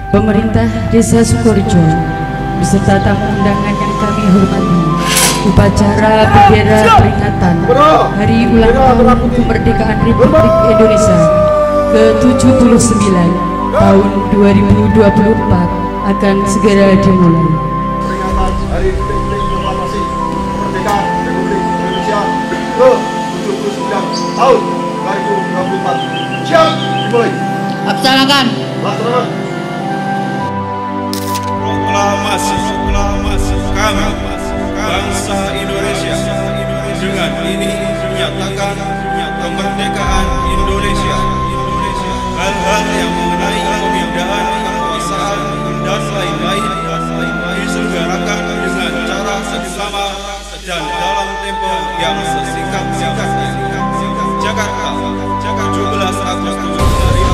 Pemerintah Desa Sukorejo beserta tamu undangan yang kami hormati, upacara bendera peringatan Hari Ulang Tahun Kemerdekaan Republik Indonesia ke-79 tahun 2024 akan segera dimulai. Peringatan Hari Proklamasi Kemerdekaan Republik Indonesia ke-79 tahun 2024. Siap, dimulai. Laksanakan. Laksanakan. Proklamasi kami bangsa Indonesia dengan ini menyatakan kemerdekaan Indonesia. Hal-hal yang mengenai pemindahan kekuasaan dan lain-lain diselenggarakan dengan cara seksama dan dalam tempo yang sesingkat-singkatnya. Jakarta, 17 Agustus 2024.